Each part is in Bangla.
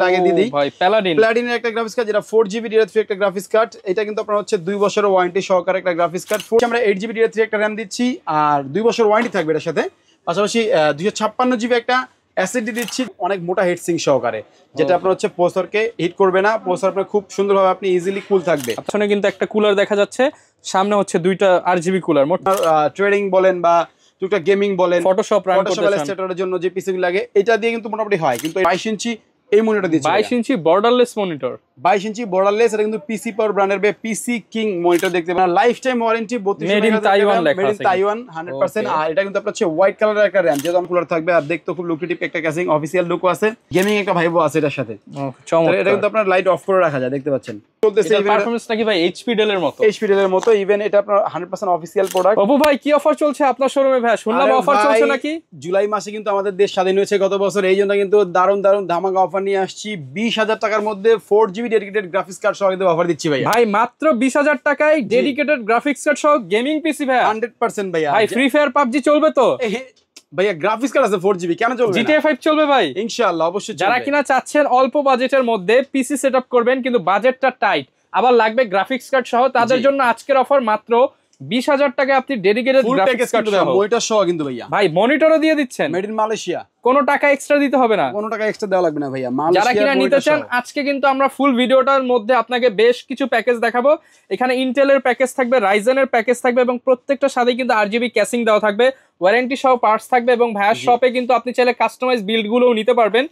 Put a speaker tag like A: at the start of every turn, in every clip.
A: আগে দিদি
B: ভাই প্যালাডিনের
A: একটা গ্রাফিক্স কার্ড, যেটা 4GB DDR3 একটা গ্রাফিক্স কার্ড। এটা কিন্তু আপনার হচ্ছে 2 বছরের ওয়ারেন্টি সহকারে একটা গ্রাফিক্স কার্ড। আমরা 8GB DDR3 একটা র্যাম দিচ্ছি, আর 2 বছর ওয়ারেন্টি থাকবে এর সাথে। পাশাপাশি 256GB একটা এসএসডি দিচ্ছি, অনেক মোটা হিটসিং সহকারে, যেটা আপনার হচ্ছে প্রসেসরকে হিট করবে না। প্রসেসর আপনার খুব সুন্দরভাবে আপনি ইজিলি কুল থাকবে।
B: পিছনে কিন্তু একটা কুলার দেখা যাচ্ছে, সামনে হচ্ছে দুইটা RGB কুলার। মোট
A: ট্রেডিং বলেন বা টুকটাক গেমিং বলেন,
B: ফটোশপ রান করতে
A: ইলাস্ট্রেটরের জন্য যে পিসি লাগে, এটা দিয়ে কিন্তু মোটামুটি হয়। কিন্তু 22 ইঞ্চি এই মনিটর দিচ্ছি,
B: 22 ইঞ্চি বর্ডারলেস মনিটর,
A: 22 ইঞ্চি বর্ডারলেস। এটা কিন্তু পিসি পাওয়ার ব্র্যান্ডের পিসি কিং মনিটর দেখতে পারেন। Life time warranty, 32
B: made in Taiwan লেখা আছে,
A: তাইওয়ান 100%। আর এটা কিন্তু আপনার হচ্ছে হোয়াইট কালারের একটা র‍্যাম, যেটা কুলার থাকবে, আর দেখতে খুব লুক্রেটিভ একটা ক্যাসিং, অফিশিয়াল লুকও আছে, গেমিং একটা ভাইবও আছে এটার সাথে।
B: চমৎকার।
A: এটা কিন্তু আপনার লাইট অফ করে রাখা যায়, দেখতে পাচ্ছেন। চলতেছে
B: এর পারফরম্যান্স নাকি ভাই এইচপি ডেল এর মতো,
A: এইচপি ডেল এর মতো। ইভেন এটা আপনার 100% অফিশিয়াল প্রোডাক্ট।
B: বাবু ভাই কি অফার চলছে আপনার শোরুমে? ভাই শুনলাম অফার চলছে নাকি?
A: জুলাই মাসে কিন্তু আমাদের দেশ স্বাধীন হয়েছে গত বছর, এই জন্য কিন্তু দারুণ দারুণ ধামাকা অফার নিয়ে আসছি। 20,000 টাকার মধ্যে 4GB ডেডিকেটেড গ্রাফিক্স কার্ড সহ কিন্তু অফার দিচ্ছি ভাই।
B: ভাই মাত্র 20,000 টাকায় ডেডিকেটেড গ্রাফিক্স কার্ড সহ গেমিং পিসি ভাই
A: 100% ভাইয়া।
B: ভাই ফ্রি ফায়ার পাবজি চলবে তো
A: ভাইয়া? গ্রাফিক্স কার্ড আছে 4GB, কেন চলবে না?
B: GTA 5 চলবে ভাই
A: ইনশাআল্লাহ, অবশ্যই।
B: যারা কিনা চাচ্ছেন অল্প বাজেটের মধ্যে পিসি সেটআপ করবেন কিন্তু বাজেটটা টাইট, আবার লাগবে গ্রাফিক্স কার্ড সহ, তাদের জন্য আজকের অফার মাত্র 20,000 টাকায় আপনি ডেডিকেটেড গ্রাফিক্স কার্ড সহ,
A: মনিটর সহ কিন্তু ভাইয়া।
B: ভাই মনিটরও দিয়ে দিচ্ছেন,
A: মেড ইন মালয়েশিয়া।
B: কোনো টাকা এক্সট্রা দিতে হবে না,
A: কোনো টাকা এক্সট্রা দেওয়া লাগবে না ভাইয়া।
B: যারা কিনা নিতে চান আজকে কিন্তু আমরা ফুল ভিডিওটার মধ্যে আপনাকে বেশ কিছু প্যাকেজ দেখাবো। এখানে ইন্টেলের প্যাকেজ থাকবে, রাইজেনের প্যাকেজ থাকবে, এবং প্রত্যেকটার সাথে কিন্তু RGB ক্যাসিং দেওয়া থাকবে, ওয়ারেন্টি সহ পার্টস থাকবে, এবং ভাইয়ার শপে কিন্তু আপনি চাইলে কাস্টমাইজ বিল্ড গুলোও নিতে পারবেন।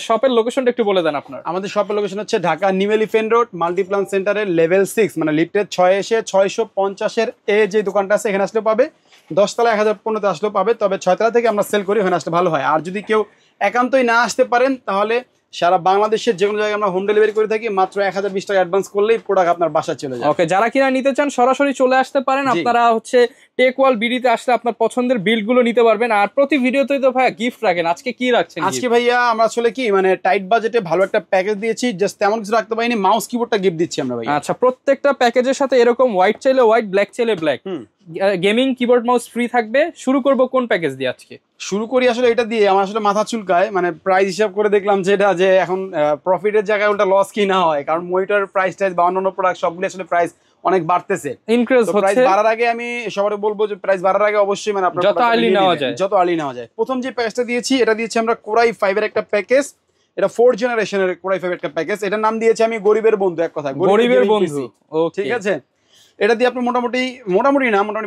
B: শপের লোকেশনটা একটু বলে দেন আপনার।
A: আমাদের শপের লোকেশন হচ্ছে Dhaka new elephant road Multiplan সেন্টারের লেভেল 6, মানে লিফটের 6 এসে 650-এর যে দোকানটা আছে, এখানে আসলে পাবে। 10 তলা 1015-তে আসলেও পাবে, তবে 6 তলা থেকে আমরা সেল করি, ওখানে আসলে ভালো হয়। আর যদি কেউ একান্তই না আসতে পারেন, তাহলে সারা বাংলাদেশের যে কোনো জায়গায় আমরা হোম ডেলিভারি করে থাকি। মাত্র 1020 টাকা অ্যাডভান্স করলেই প্রোডাক্ট আপনার বাসায় চলে যায়।
B: ওকে, যারা কিনা নিতে চান সরাসরি চলে আসতে পারেন। আপনারা হচ্ছে টেকওয়াল বিডিতে আসলে আপনার পছন্দের বিল্ড গুলো নিতে পারবেন। আর প্রতি ভিডিওতেই তো ভাইয়া গিফট রাখেন, আজকে কি রাখছেন?
A: আজকে ভাইয়া আমরা আসলে কি মানে টাইট বাজেটে ভালো একটা প্যাকেজ দিয়েছি, জাস্ট তেমন কিছু রাখতে পারিনি, মাউস কিবোর্ডটা গিফট দিচ্ছি আমরা ভাই।
B: আচ্ছা, প্রত্যেকটা প্যাকেজের সাথে এরকম হোয়াইট চাইলে হোয়াইট, ব্ল্যাক চাইলে black, gaming keyboard mouse free থাকবে। শুরু করব কোন প্যাকেজ দিয়ে আজকে?
A: শুরু করি আসলে এটা দিয়ে। আমার আসলে মাথা চুলকায়, মানে প্রাইস হিসাব করে দেখলাম যে এটা যে এখন প্রফিটের জায়গায় ওটা লস কি না হয়, কারণ মনিটর প্রাইস টাইস বা অন্যান্য প্রোডাক্ট সবগুলো আসলে প্রাইস অনেক বাড়তেছে,
B: ইনক্রিজ হচ্ছে।
A: প্রাইস বাড়ার আগে আমি সবারে বলবো যে প্রাইস বাড়ার আগে অবশ্যই মানে আপনারা
B: যত আর্লি নেওয়া যায়।
A: প্রথম যে প্যাকেজটা দিয়েছি, এটা দিয়েছি আমরা কোরাই 5 এর একটা প্যাকেজ। এটা 4th জেনারেশনের কোরাই 5 এর একটা প্যাকেজ। এটার নাম দিয়েছি আমি গরিবের বন্ধু, এক কথা গরিবের বন্ধু। ঠিক আছে, এটা দিয়ে আপনি মোটামুটি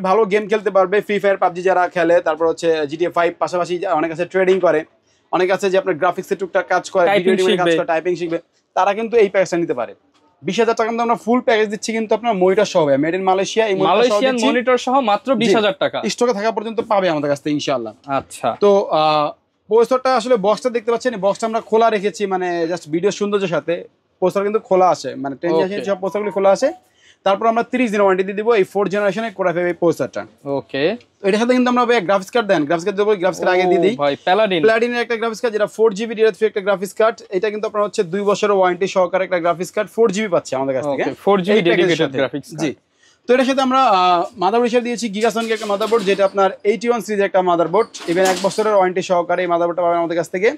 A: ভালো গেম খেলতে পারবে। ফ্রি ফায়ার, পাবজি যারা খেলে, তারপর হচ্ছে GTA 5, পাশাপাশি অনেক আছে ট্রেডিং করে, অনেক আছে যে আপনার গ্রাফিক্সের টুকটাক কাজ করে, টাইপিং শিখবে, তারা কিন্তু এই প্যাকেজটা নিতে পারে। 20,000 টাকা আমরা ফুল প্যাকেজ দিচ্ছি, কিন্তু আপনার মনিটর সহ, মেড ইন মালয়েশিয়া, এই
B: মালয়েশিয়ান মনিটর সহ মাত্র 20,000 টাকা
A: স্টকে থাকা পর্যন্ত পাবে আমাদের কাছ থেকে ইনশাআল্লাহ।
B: আচ্ছা,
A: তো প্রসেসরটা আসলে বক্সটা দেখতে পাচ্ছেন, বক্সটা আমরা খোলা রেখেছি, মানে জাস্ট ভিডিও সৌন্দর্যের সাথে। প্রসেসর কিন্তু খোলা আছে, মানে 10 জেনারেশন সব প্রসেসরগুলো খোলা আছে। তারপর আমরা 30 দিন ওয়ারেন্টি দিয়ে দিব এই 4th জেনারেশনের কোরাই 5 প্রসেসরটা।
B: ওকে,
A: এটার সাথে কিন্তু আমরা গ্রাফিক্স কার্ড দেন, গ্রাফিক্স কার্ড দেবো। গ্রাফিক্স কার্ড আগে দিয়ে দিই
B: ভাই, প্যালাডিনের
A: একটা গ্রাফিক্স কার্ড, যেটা 4GB DDR3 একটা গ্রাফিক্স কার্ড। এটা কিন্তু আপনার হচ্ছে 2 বছরের ওয়ারেন্টি সহকারে একটা গ্রাফিক্স কার্ড, 4GB পাচ্ছে আমাদের কাছ থেকে।
B: 4GB dedicated graphics card.
A: জি, তো এটার সাথে আমরা মাদারবোর্ড হিসেবে দিয়েছি গিগাসনের একটা মাদারবোর্ড, যেটা আপনার 81 সিরিজের একটা মাদারবোর্ড। ইভেন 1 বছরের ওয়ারেন্টি সহকারে এই মাদারবোর্ডটা পাবেন আমাদের কাছ থেকে।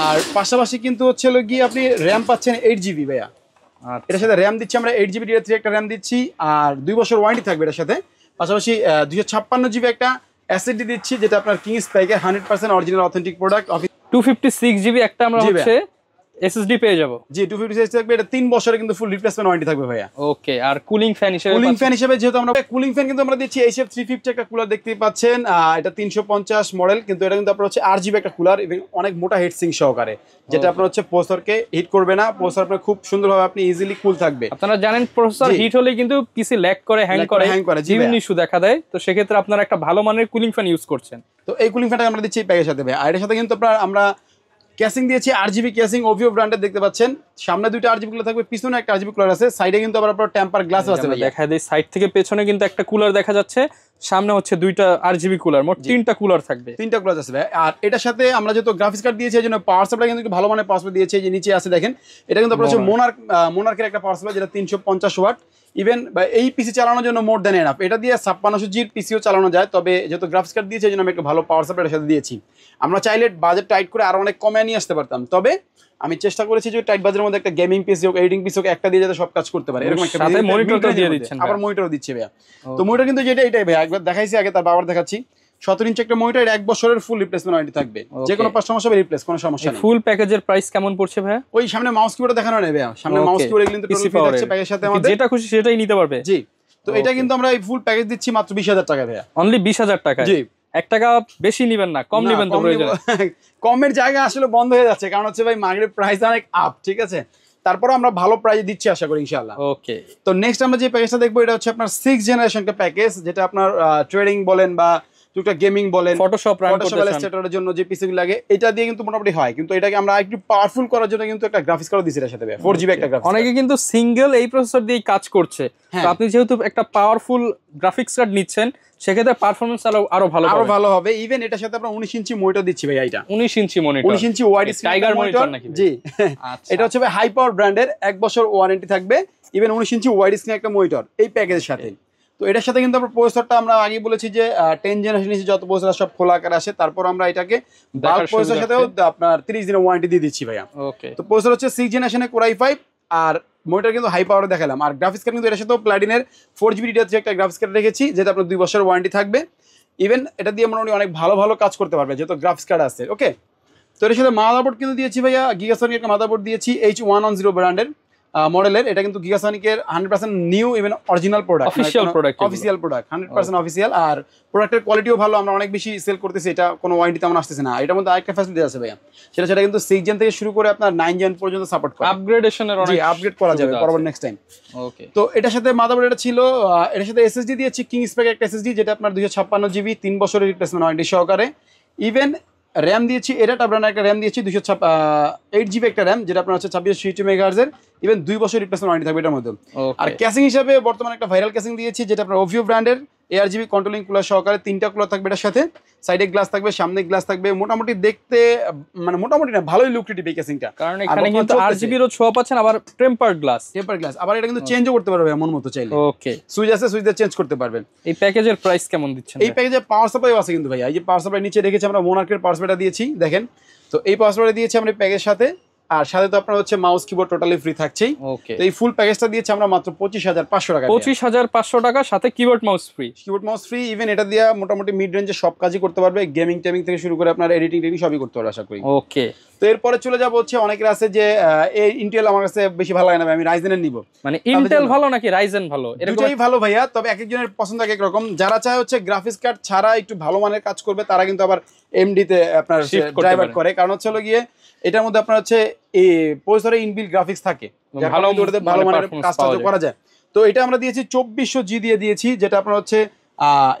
A: আর পাশাপাশি কিন্তু হচ্ছে গিয়ে আপনি র্যাম পাচ্ছেন 8GB ভাইয়া। এটার সাথে র্যাম দিচ্ছি আমরা 8GB DDR3 একটা র্যাম দিচ্ছি, আর 2 বছর ওয়ারেন্টি থাকবে এটার সাথে। পাশাপাশি 256GB একটা এসএসডি দিচ্ছি, যেটা আপনার কিং স্পাইকের 100% অরিজিনাল অথেন্টিক প্রোডাক্ট।
B: 256GB একটা আমরা হচ্ছে এসএসডি পেয়ে যাব।
A: জি, 256 থাকবে। এটা 3 বছরের কিন্তু ফুল রিপ্লেসমেন্ট ওয়ারেন্টি থাকবে ভাইয়া।
B: ওকে, আর কুলিং ফ্যান
A: হিসেবে যেহেতু আমরা কুলিং ফ্যান কিন্তু আমরা দিচ্ছি HF 350 একটা কুলার দেখতেই পাচ্ছেন। এটা 350 মডেল, কিন্তু এটা কিন্তু আপনার হচ্ছে RGB একটা কুলার, এবং অনেক মোটা হিটসিং সহকারে, যেটা আপনার হচ্ছে প্রসেসরকে হিট করবে না। প্রসেসর আপনার খুব সুন্দরভাবে আপনি ইজিলি কুল থাকবে।
B: আপনারা জানেন প্রসেসর হিট হলে কিন্তু পিসি ল্যাগ করে, হ্যাং করে, জিমিনি ইস্যু দেখা দেয়। তো সেক্ষেত্রে আপনারা একটা ভালো মানের কুলিং ফ্যান ইউজ করছেন।
A: তো এই কুলিং ফ্যানটা আমরা দিচ্ছি এই প্যাকের সাথে ভাই। আর এর সাথে কিন্তু আমরা ক্যাসিং দিয়েছি RGB ক্যাসিং, ওভিও ব্র্যান্ডের দেখতে পাচ্ছেন। সামনে 2টা RGB কুলার থাকবে, পিছনে একটা RGB কুলার আছে, সাইডে কিন্তু আবার আপনার টেম্পার গ্লাস আছে ভাই।
B: দেখা দেয় সাইড থেকে পেছনে কিন্তু একটা কুলার দেখা যাচ্ছে, সামনে হচ্ছে 2টা RGB কুলার, মোট 3টা কুলার থাকবে,
A: 3টা কুলার আছে ভাই। আর এটার সাথে আমরা যেহেতু গ্রাফিক্স কার্ড দিয়েছি, এজন্য পাওয়ার সাপ্লাই কিন্তু ভালো মানের পাওয়ার সাপ্লাই দিয়েছে। যে নিচে আছে দেখেন, এটা কিন্তু আপনার হচ্ছে মোনার্কের একটা পাওয়ার সাপ্লাই, যেটা 350 ওয়াট। ইভেন এই পিসি চালানোর জন্য মোর দেন এনাফ। এটা দিয়ে 5600Gর পিসিও চালানো যায়, তবে যেহেতু গ্রাফিক্স কার্ড দিয়েছে, এই জন্য আমি একটা ভালো পাওয়ার সাপ্লাই এর সাথে দিয়েছি। আমরা চাইলে বাজেট টাইট করে আরো অনেক কমে নিয়ে আসতে পারতাম, তবে আমি চেষ্টা করেছি যে টাইট বাজেটের মধ্যে একটা গেমিং পিসি হোক, এডিটিং পিসি হোক, একটা দিয়ে যাতে সব কাজ করতে পারে এরকম একটা
B: সাথে মনিটরটা দিয়ে দিচ্ছেন,
A: আবার মনিটরও দিচ্ছে ভাইয়া। তো মনিটর কিন্তু যেটা এটাই ভাইয়া, একবার দেখাইছি আগে, তারপর আবার দেখাচ্ছি। 17 ইঞ্চি একটা মনিটর, 1 বছরের ফুল রিপ্লেসমেন্ট ওয়ারেন্টি থাকবে, যে কোনো 5 সমস্যা হবে রিপ্লেস, কোনো সমস্যা নেই।
B: ফুল প্যাকেজের প্রাইস কেমন পড়ছে ভাইয়া?
A: ওই সামনে মাউস কিবোর্ড দেখানো নেই ভাইয়া, সামনে মাউস কিবোর্ড কিন্তু টোটাল ফ্রি থাকছে প্যাকেজের সাথে, আমাদের
B: যেটা খুশি সেটাই নিতে পারবে।
A: জি, তো এটা কিন্তু আমরা এই ফুল প্যাকেজ দিচ্ছি মাত্র 20,000 টাকা ভাইয়া,
B: অনলি 20,000 টাকা।
A: জি,
B: 1 টাকা বেশি নিবেন না, কম নিবেন তো প্রয়োজন।
A: কমের জায়গা আসলে বন্ধ হয়ে যাচ্ছে, কারণ হচ্ছে ভাই মার্কেটের প্রাইস অনেক আপ, ঠিক আছে, তারপর আমরা ভালো প্রাইস দিচ্ছি আশা করি ইনশাআল্লাহ।
B: ওকে,
A: তো নেক্সট আমরা যে প্যাকেজটা দেখবো এটা হচ্ছে আপনার 6th জেনারেশন একটা প্যাকেজ, যেটা আপনার ট্রেডিং বলেন বা টুকটাক গেমিং বলেন,
B: ফটোশপ রান করতে চান,
A: ইলাস্ট্রেটরের জন্য যে পিসি লাগে, এটা দিয়ে কিন্তু মোটামুটি হয়, কিন্তু এটাকে আমরা একটু পাওয়ারফুল করার জন্য কিন্তু একটা গ্রাফিক্স কার্ড দিছি এর সাথে, 4GB একটা গ্রাফিক্স।
B: অনেকে কিন্তু সিঙ্গেল এই প্রসেসর দিয়ে কাজ করছে, তো আপনি যেহেতু একটা পাওয়ারফুল গ্রাফিক্স কার্ড নিচ্ছেন, সেক্ষেত্রে পারফরম্যান্স আরো ভালো
A: হবে। ইভেন এটার সাথে আমরা 19 ইঞ্চি মনিটর দিচ্ছি ভাই, এটা
B: 19 ইঞ্চি মনিটর,
A: 19 ইঞ্চি ওয়াইড
B: টাইগার মনিটর নাকি?
A: জি, এটা হচ্ছে ভাই হাই পাওয়ার ব্র্যান্ডের, 1 বছর ওয়ারেন্টি থাকবে, ইভেন 19 ইঞ্চি ওয়াইড স্ক্রিন একটা মনিটর এই প্যাকেজের সাথে। তো এটার সাথে কিন্তু আমরা প্রসেসরটা আমরা আগেই বলেছি যে 10 জেনারেশন যত প্রসেসর সব খোলা আকারে আসে, তারপর আমরা এটাকে বাল্ক প্রসেসরের সাথেও আপনার 30 দিনের ওয়ারেন্টি দিয়ে দিচ্ছি ভাইয়া।
B: ওকে,
A: তো প্রসেসর হচ্ছে 6 জেনারেশনের Core i5, আর মনিটর কিন্তু হাই পাওয়ারে দেখালাম, আর গ্রাফিক্স কার্ড কিন্তু এর সাথেও প্লাটিনের 4GB ডিডিআর একটা গ্রাফিক্স কার্ড রেখেছি, যেটা আপনার 2 বছরের ওয়ারেন্টি থাকবে। ইভেন এটা দিয়ে মোটামুটি অনেক ভালো ভালো কাজ করতে পারবে যেহেতু গ্রাফিক্স কার্ড আছে। ওকে, তো এর সাথে মাদারবোর্ড কিন্তু দিয়েছি ভাইয়া, গিগাসনিক একটা মাদারবোর্ড দিয়েছি H110 ব্র্যান্ডের মডেলের। এটা কিন্তু গিগাসনিকের 100% new, even original product, official product 100% official, আর প্রোডাক্টের কোয়ালিটিও ভালো, আমরা অনেক বেশি সেল করতেছি, এটা কোনো ওয়ারেন্টি তেমন আসতেছে না। এটার মধ্যে আরেকটা ফ্যাসিলিটি আছে ভাইয়া, সেটা কিন্তু 6 জেন থেকে শুরু করে আপনার 9 জেন পর্যন্ত সাপোর্ট করে,
B: আপগ্রেডেশনের অনেক
A: আপগ্রেড করা যাবে পরবর্তী নেক্সট টাইম।
B: ওকে,
A: তো এটার সাথে মাদারবোর্ড এটা ছিল, এটার সাথে এসএসডি দিয়েছি কিং স্পেক একটা এসএসডি, যেটা আপনার 256GB 3 বছরের রিপ্লেসমেন্ট ওয়ারেন্টি সহকারে। ইভেন র্যাম দিয়েছি, এটা ব্র্যান্ডের একটা র্যাম দিয়েছি 8GB একটা র্যাম, যেটা আপনার হচ্ছে 2662 মেগাহার্জের, ইভেন 2 বছর রিপ্লেসমেন্ট ওয়ারেন্টি থাকবে এটার মধ্যে। আর ক্যাসিং হিসাবে বর্তমানে একটা ভাইরাল ক্যাসিং দিয়েছি, যেটা আপনার ওভিও ব্র্যান্ডের ARGB কন্ট্রোলিং কুলার সহকারে, 3টা কুলার থাকবে এটার সাথে, সাইডে গ্লাস থাকবে, সামনে গ্লাস থাকবে, মোটামুটি দেখতে মোটামুটি না ভালোই লুক্রেটিভ এই ক্যাসিংটা,
B: কারণ এখানে কিন্তু RGB এরও ছোঁয়া পাচ্ছেন, আবার টেম্পারড গ্লাস,
A: আবার এটা কিন্তু চেঞ্জও করতে পারবে মন মতো চাইলে।
B: ওকে,
A: সুইচ আছে, সুইচ দিয়ে চেঞ্জ করতে পারবেন।
B: এই প্যাকেজের প্রাইস কেমন দিচ্ছেন?
A: এই প্যাকেজে পাওয়ার সাপ্লাই আছে কিন্তু ভাই, এই যে পাওয়ার সাপ্লাই নিচে রেখেছি আমরা, মোনার্কের পাওয়ার সাপ্লাইটা দিয়েছি দেখেন। তো এই পাওয়ার সাপ্লাই দিয়েছি আমরা প্যাকেজের সাথে, আর সাথে তো আপনার হচ্ছে মাউস কিবোর্ড টোটালি ফ্রি থাকছেই।
B: ওকে,
A: তো এই ফুল প্যাকেজটা দিয়েছি আমরা মাত্র 25,500 টাকা,
B: 25,500 টাকা, সাথে কিবোর্ড মাউস ফ্রি।
A: ইভেন এটা দিয়ে মোটামুটি মিড রেঞ্জে সব কাজই করতে পারবে, গেমিং টেমিং থেকে শুরু করে আপনার এডিটিং সবই করতে পারবে আশা করি।
B: ওকে,
A: তো এরপরে চলে যাবো হচ্ছে, অনেকের আছে যে এই ইন্টেল আমার কাছে বেশি ভালো লাগে না, আমি রাইজেনের নিব,
B: মানে ইন্টেল ভালো নাকি রাইজেন ভালো?
A: এটাই ভালো ভাইয়া, তবে এক একজনের পছন্দ এক এক রকম। যারা চায় হচ্ছে গ্রাফিক্স কার্ড ছাড়া একটু ভালো মানের কাজ করবে, তারা কিন্তু আবার এমডি তে আপনার ড্রাইভার করে, কারণ হচ্ছে হলো গিয়ে এটার মধ্যে আপনার হচ্ছে এই প্রসেসরে ইনবিল্ট গ্রাফিক্স থাকে, ভালো মানের কাজটা করা যায়। তো এটা আমরা দিয়েছি 2400G দিয়ে দিয়েছি, যেটা আপনার হচ্ছে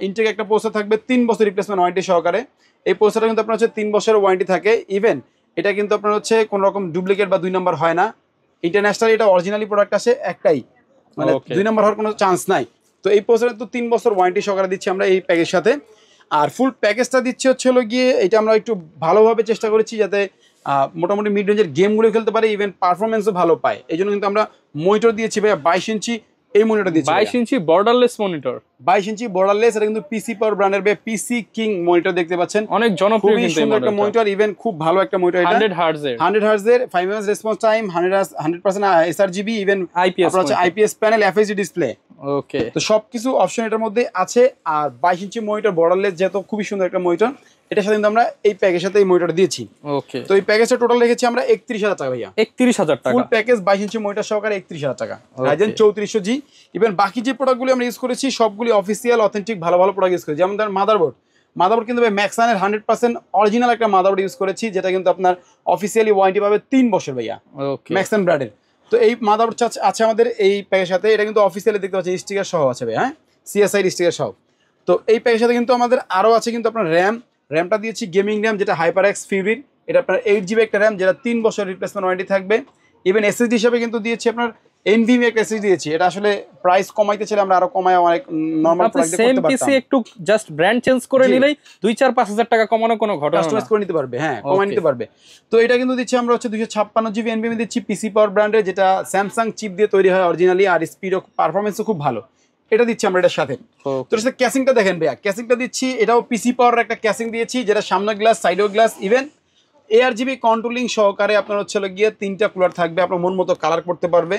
A: ইনটেক একটা প্রসেসর থাকবে 3 বছর রিপ্লেসমেন্ট ওয়ারেন্টি সহকারে। এই প্রসেসরটা কিন্তু আপনার হচ্ছে 3 বছরের ওয়ারেন্টি থাকে। ইভেন এটা কিন্তু আপনার হচ্ছে কোনো রকম ডুপ্লিকেট বা 2 নাম্বার হয় না, ইন্টারন্যাশনাল এটা অরিজিনালি প্রোডাক্ট আসে একটাই, মানে 2 নাম্বার হওয়ার কোনো চান্স নাই। তো এই প্রসেসরে তো 3 বছর ওয়ারেন্টি সহকারে দিচ্ছি আমরা এই প্যাকেজের সাথে। আর ফুল প্যাকেজটা দিচ্ছে হচ্ছে হলো গিয়ে, এটা আমরা একটু ভালোভাবে চেষ্টা করেছি যাতে মোটামুটি মিড রেঞ্জের গেমগুলো খেলতে পারে, ইভেন পারফরমেন্সও ভালো পায়। এই জন্য কিন্তু আমরা মনিটর দিয়েছি ভাইয়া 22 ইঞ্চি এই মনিটর দিয়েছি,
B: 22 ইঞ্চি বর্ডারলেস মনিটর,
A: 22 ইঞ্চি বর্ডারলেস। এটা কিন্তু পিসি পাওয়ার ব্র্যান্ডের পিসি কিং মনিটর দেখতে পাচ্ছেন,
B: অনেক জনপ্রিয় কিন্তু
A: সুন্দর একটা মনিটর, ইভেন খুব ভালো একটা মনিটর, এটা
B: 100 হার্টজের
A: 5 ms response time, 100% sRGB, even IPS panel, FHD display.
B: Okay,
A: তো সবকিছু অপশন এটার মধ্যে আছে। আর 22 ইঞ্চি মনিটর বর্ডারলেস, যেহেতু খুবই সুন্দর একটা মনিটর, এটার সাথে কিন্তু আমরা এই প্যাকেজের সাথে এই মনিটর দিয়েছি।
B: ওকে,
A: তো এই প্যাকেজটা টোটাল রেখেছি আমরা 31,000 টাকা ভাইয়া,
B: 31,000 টাকা
A: ফুল প্যাকেজ 22 ইঞ্চি মনিটর সহকারে 31,000 টাকা, Ryzen 3400G। ইভেন বাকি যে প্রোডাক্টগুলি আমরা ইউজ করেছি সবগুলি অফিসিয়াল অথেন্টিক ভালো ভালো প্রোডাক্ট ইউজ করেছি। যেমন ধরেন মাদারবোর্ড কিন্তু ভাই ম্যাক্সানের 100% অরিজিনাল একটা মাদারবোর্ড ইউজ করেছি, যেটা কিন্তু আপনার অফিসিয়ালি ওয়ারেন্টি পাবে 3 বছর ভাইয়া, ম্যাক্সান ব্র্যান্ডের। তো এই মাদারবোর্ড আছে আমাদের এই প্যাকের সাথে, এটা কিন্তু অফিসিয়ালি দেখতে পাচ্ছেন স্টিকার সহ আছে ভাই, হ্যাঁ, CSI স্টিকার সহ। তো এই প্যাকের সাথে কিন্তু আমাদের আরও আছে কিন্তু আপনার র্যামটা দিয়েছি গেমিং র্যাম, যেটা HyperX Fury, এটা আপনার 8GB একটা র্যাম, যেটা 3 বছর রিপ্লেসমেন্ট ওয়ারেন্টি থাকবে। ইভেন এসএসডি হিসাবে কিন্তু দিয়েছি আপনার NVMe একটা এসএসডি দিয়েছি, এটা আসলে প্রাইস কমাইতে চাইলে আমরা আরো কমায় অনেক নরমাল প্রাইস করতে পারতাম।
B: পিসি একটু জাস্ট ব্র্যান্ড চেঞ্জ করে নিলেই 2-4-5,000 টাকা কমানো কোনো ঘটনা না,
A: কাস্টমাইজ করে নিতে পারবে, হ্যাঁ, কমাই নিতে পারবে। তো এটা কিন্তু দিচ্ছি আমরা হচ্ছে 256GB NVMe দিচ্ছি, পিসি পাওয়ার ব্র্যান্ডের, যেটা স্যামসাং চিপ দিয়ে তৈরি হয় অরিজিনালি, আর স্পিড ও পারফরম্যান্সও খুব ভালো। এটা দিচ্ছি আমরা এটার সাথে। তো এর সাথে ক্যাসিংটা দেখেন ভাইয়া, ক্যাসিংটা দিচ্ছি, এটাও পিসি পাওয়ার একটা ক্যাসিং দিয়েছি, যেটা সামনে গ্লাস, সাইডেও গ্লাস, ইভেন ARGB কন্ট্রোলিং সহকারে আপনার হচ্ছে গিয়ে 3টা কুলার থাকবে, আপনার মন মতো কালার করতে পারবে।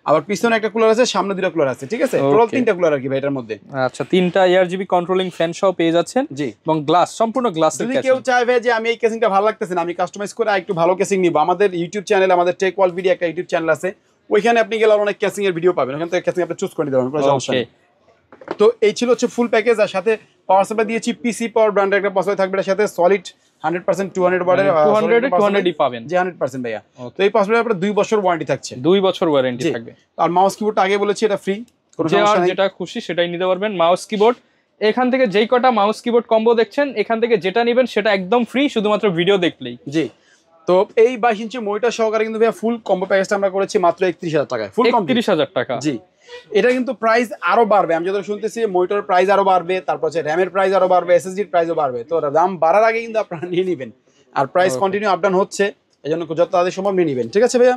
A: আবার পিছনে একটা কুলার আছে, সামনে 2টা কুলার আছে, ঠিক আছে, টোটাল 3টা কুলার আর কি ভাই এটার মধ্যে।
B: আচ্ছা, 3টা ARGB কন্ট্রোলিং ফ্যান সহ পেয়ে যাচ্ছেন।
A: জি,
B: এবং গ্লাস, সম্পূর্ণ গ্লাসের
A: যদি
B: ক্যাসিং।
A: কেউ চাইবে যে আমি এই ক্যাসিংটা ভালো লাগতেছে না, আমি কাস্টমাইজ করে একটু ভালো ক্যাসিং নিব, আমাদের ইউটিউব চ্যানেলে, আমাদের টেক ওয়ার্ল্ড ভিডিও একটা ইউটিউব চ্যানেল আছে, ওইখানে আপনি গেলে অনেক ক্যাসিং এর ভিডিও পাবেন, ওখান থেকে ক্যাসিং আপনি চুজ করে নিতে পারবেন, কোনো সমস্যা নেই। তো এই ছিল হচ্ছে ফুল প্যাকেজ। আর সাথে পাওয়ার সাপ্লাই দিয়েছি, পিসি পাওয়ার ব্র্যান্ডের একটা পাওয়ার সাপ্লাই থাকবে, এর সাথে সলিড 100% 200 ওয়াটের
B: 200 পাবেন।
A: জি 100% ভাইয়া। তো এই পাওয়ার সাপ্লাই আপনার 2 বছর ওয়ারেন্টি থাকছে, 2
B: বছর ওয়ারেন্টি থাকবে।
A: আর মাউস কিবোর্ডটা আগে বলেছি এটা ফ্রি, কোনো সমস্যা নেই,
B: যেটা খুশি সেটাই নিতে পারবেন। মাউস কিবোর্ড এখান থেকে যেই কটা মাউস কিবোর্ড কম্বো দেখছেন, এখান থেকে যেটা নেবেন সেটা একদম ফ্রি, শুধুমাত্র ভিডিও দেখলেই।
A: জি, তো এই 22 ইঞ্চি মনিটর সহকারে কিন্তু ভাইয়া ফুল কম্বো প্যাকেজটা আমরা করেছি মাত্র 31,000 টাকায়, ফুল
B: 31,000 টাকা।
A: জি, এটা কিন্তু প্রাইস আরো বাড়বে, আমি যতটা শুনতেছি মনিটর প্রাইস আরো বাড়বে, তারপর হচ্ছে র্যামের প্রাইস আরো বাড়বে, এসএসডির প্রাইসও বাড়বে। তো দাম বাড়ার আগে কিন্তু আপনারা নিয়ে নেবেন, আর প্রাইস কন্টিনিউ আপ ডাউন হচ্ছে, এই জন্য যত তাড়াতাড়ি সম্ভব নিয়ে নেবেন, ঠিক আছে ভাইয়া।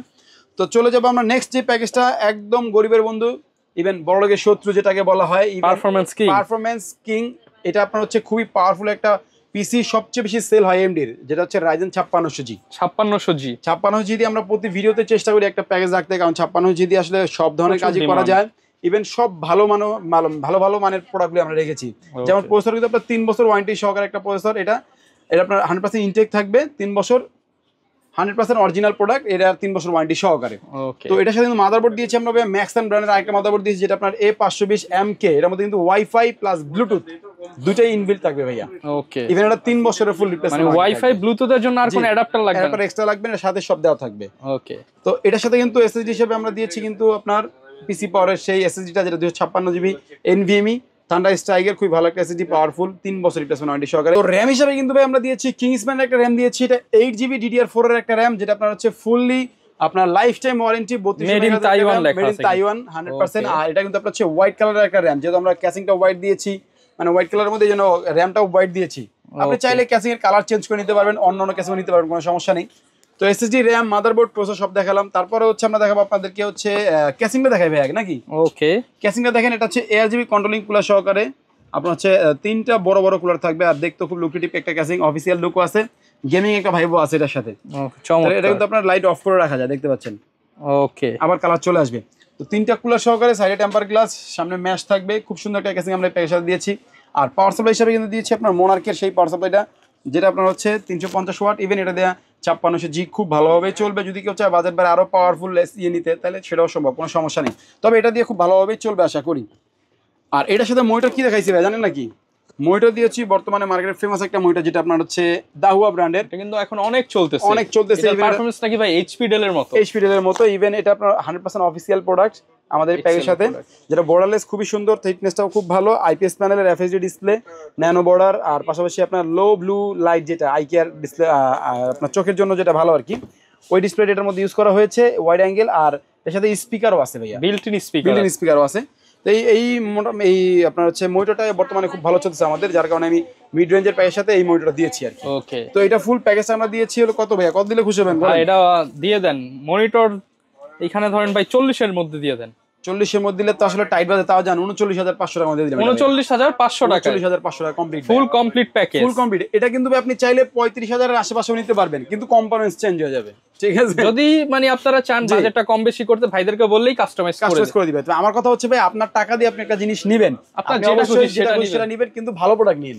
A: তো চলে যাবো আমরা নেক্সট যে প্যাকেজটা, একদম গরিবের বন্ধু, ইভেন বড় লোকের শত্রু যেটাকে বলা হয়, পারফরম্যান্স কিং। এটা আপনার হচ্ছে খুবই পাওয়ারফুল একটা পিসি, সবচেয়ে বেশি সেল হয় এমডির, যেটা হচ্ছে Ryzen 5600G। 5600G দিয়ে আমরা প্রতি ভিডিওতে চেষ্টা করি একটা প্যাকেজ রাখতে, কারণ 5600G দিয়ে আসলে সব ধরনের কাজই করা যায়, ইভেন সব ভালো মানের প্রোডাক্টগুলো আমরা রেখেছি। যেমন প্রসেসর কিন্তু আপনার 3 বছর ওয়ারেন্টি সহকারে একটা প্রসেসর, এটা আপনার 100% ইনটেক থাকবে, 3 বছর 100% অরিজিনাল প্রোডাক্ট, এটা 3 বছর ওয়ারেন্টি সহকারে। তো এটার সাথে কিন্তু মাদারবোর্ড দিয়েছি আমরা ম্যাক্সন ব্র্যান্ডের আরেকটা মাদারবোর্ড দিয়েছি, যেটা আপনার A520MK, এর মধ্যে কিন্তু ওয়াইফাই প্লাস ব্লুটুথ দুটাই ইনবিল্ট থাকবে ভাইয়া। ওকে, ইভেন এটা 3 বছরের ফুল রিপ্লেসমেন্ট, মানে
B: ওয়াইফাই ব্লুটুথের জন্য আর কোনো অ্যাডাপ্টার লাগবে না,
A: এরপর এক্সট্রা লাগবে না, সাথে সব দেওয়া থাকবে। ওকে, তো এটার সাথে কিন্তু এসএসডি হিসেবে আমরা দিয়েছি কিন্তু আপনার পিসি পাওয়ারের সেই এসএসডিটা, যেটা 256GB NVMe থান্ডার স্ট্রাইকের, খুব ভালো একটা এসএসডি, পাওয়ারফুল, 3 বছর রিপ্লেসমেন্ট ওয়ারেন্টি সহকারে। তো র‍্যাম হিসেবে কিন্তু ভাই আমরা দিয়েছি কিংসম্যানের একটা র‍্যাম দিয়েছি, এটা 8GB DDR4 এর একটা র‍্যাম, যেটা আপনার হচ্ছে ফুললি আপনার life time warranty, 32 made in Taiwan 100%। আর এটা কিন্তু আপনার হচ্ছে হোয়াইট কালারের একটা র‍্যাম, যেহেতু আমরা ক্যাসিংটা হোয়াইট দিয়েছি, মানে হোয়াইট কালারের মধ্যে যেন র‍্যামটাও হোয়াইট দিয়েছি, আপনি চাইলে ক্যাসিং এর কালার চেঞ্জ করে নিতে পারবেন, অন্য ক্যাসিং নিতে পারবেন, কোনো সমস্যা নেই। তো এসএসডি, র‍্যাম, মাদারবোর্ড, প্রসেসর সব দেখালাম। তারপরে হচ্ছে আমরা দেখাবো আপনাদেরকে হচ্ছে ক্যাসিংটা দেখাই ভাই নাকি? ওকে, ক্যাসিংটা দেখেন, এটা হচ্ছে ARGB কন্ট্রোলিং কুলার সহকারে, আপনার হচ্ছে 3টা বড় বড় কুলার থাকবে, আর দেখতে খুব লুক্রেটিভ একটা ক্যাসিং, অফিসিয়াল লুকও আছে, গেমিং একটা ভাইবও আছে এটার সাথে। এটা কিন্তু আপনার লাইট অফ করে রাখা যায়, দেখতে পাচ্ছেন। ওকে, আবার কালার চলে আসবে। তো 3টা কুলার সহকারে, সাইডে টেম্পার গ্লাস, সামনে ম্যাশ থাকবে, খুব সুন্দর একটা ক্যাসিং আমরা প্যাকেজ দিয়েছি। আর পাওয়ার সাপ্লাই হিসেবে কিন্তু দিয়েছি আপনার মোনার্কের সেই পাওয়ার সাপ্লাইটা, যেটা আপনার হচ্ছে 350 ওয়াট, ইভেন এটা দেওয়া 5600G খুব ভালোভাবে চলবে। যদি কেউ চায় বাজেট বাড়ে আরো পাওয়ারফুল নিতে, তাহলে সেটাও সম্ভব, কোনো সমস্যা নেই, তবে এটা দিয়ে খুব ভালোভাবেই চলবে আশা করি। আর এটার সাথে মনিটর কি দেখাইছি ভাই জানেন নাকি? মনিটর দিয়েছি বর্তমানে মার্কেটে ফেমাস একটা মনিটর, যেটা আপনার হচ্ছে দাহুয়া ব্র্যান্ডের, এটা কিন্তু এখন অনেক চলতেছে। এর পারফরম্যান্স নাকি ভাই HP Dell এর মতো, ইভেন এটা আপনার 100% অফিসিয়াল প্রোডাক্ট আমাদের প্যাকের সাথে, যেটা বর্ডারলেস, খুবই সুন্দর, থিকনেসটাও খুব ভালো, IPS প্যানেলের FHD ডিসপ্লে, ন্যানো বর্ডার, আর পাশাপাশি আপনার লো ব্লু লাইট, যেটা আই কেয়ার ডিসপ্লে, আপনার চোখের জন্য যেটা ভালো আর কি, ওই ডিসপ্লে এটার মধ্যে ইউজ করা হয়েছে, ওয়াইড অ্যাঙ্গেল, আর এর সাথে স্পিকারও আছে ভাইয়া, বিল্ট ইন স্পিকারও আছে। তো এই আপনার হচ্ছে মনিটরটা বর্তমানে খুব ভালো চলতেছে আমাদের, যার কারণে আমি মিড রেঞ্জের প্যাকের সাথে এই মনিটরটা দিয়েছি আর কি। ওকে, তো এটা ফুল প্যাকেজ আমরা দিয়েছি হলো কত ভাইয়া, কত দিলে খুশি হবেন?
B: এটা দিয়ে দেন মনিটর, এখানে ধরেন ভাই 40 এর মধ্যে দিয়ে দেন।
A: 40 এর মধ্যে দিলে তো আসলে টাইট বাজে, তাও জান 39,500 টাকা মধ্যে দিলাম।
B: 39,500 টাকা,
A: 39,500 টাকা complete,
B: full complete package,
A: full complete. এটা কিন্তু আপনি চাইলে 35,000 এর আশেপাশেও নিতে পারবেন, কিন্তু কম্পোনেন্টস চেঞ্জ হয়ে যাবে, ঠিক আছে?
B: যদি মানে আপনারা চান বাজেটটা কম বেশি করতে, ভাইদেরকে বললেই কাস্টমাইজ করে দিবে।
A: তো আমার কথা হচ্ছে ভাই, আপনার টাকা দিয়ে আপনি একটা জিনিস নেবেন, আপনার যেটা খুশি সেটা নেবেন, কিন্তু ভালো প্রোডাক্ট নিন,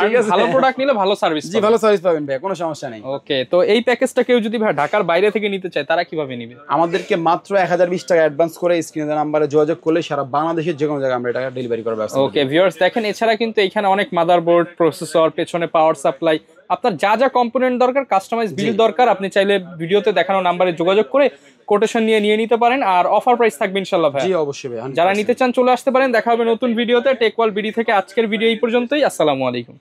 A: ঠিক আছে?
B: ভালো প্রোডাক্ট নিলে ভালো সার্ভিস,
A: জি ভালো সার্ভিস পাবেন ভাই, কোনো সমস্যা নেই।
B: ওকে, তো এই প্যাকেজটা কেউ যদি ভাই ঢাকার বাইরে থেকে নিতে চায়, তারা কিভাবে নেবে?
A: আমাদেরকে মাত্র 1020 টাকা অ্যাডভান্স করে স্ক্রিনে নাম্বারে যোগাযোগ করলে সারা বাংলাদেশের যে কোনো জায়গায় আমরা এটা ডেলিভারি করব।
B: ওকে ভিউয়ার্স, দেখেন এছাড়া কিন্তু এখানে অনেক মাদারবোর্ড, প্রসেসর, পেছনে পাওয়ার সাপ্লাই, আপনার যা যা কম্পোনেন্ট দরকার, কাস্টমাইজ বিল দরকার, আপনি চাইলে ভিডিওতে দেখানো নাম্বারে যোগাযোগ করে কোটেশন নিয়ে নিতে পারেন। আর অফার প্রাইস থাকবে ইনশাআল্লাহ ভাই।
A: জি অবশ্যই ভাই,
B: যারা নিতে চান চলে আসতে পারেন। দেখা হবে নতুন ভিডিওতে। টেক ওয়ার্ল্ড বিডি থেকে আজকের ভিডিও এই পর্যন্তই। আসসালামু আলাইকুম।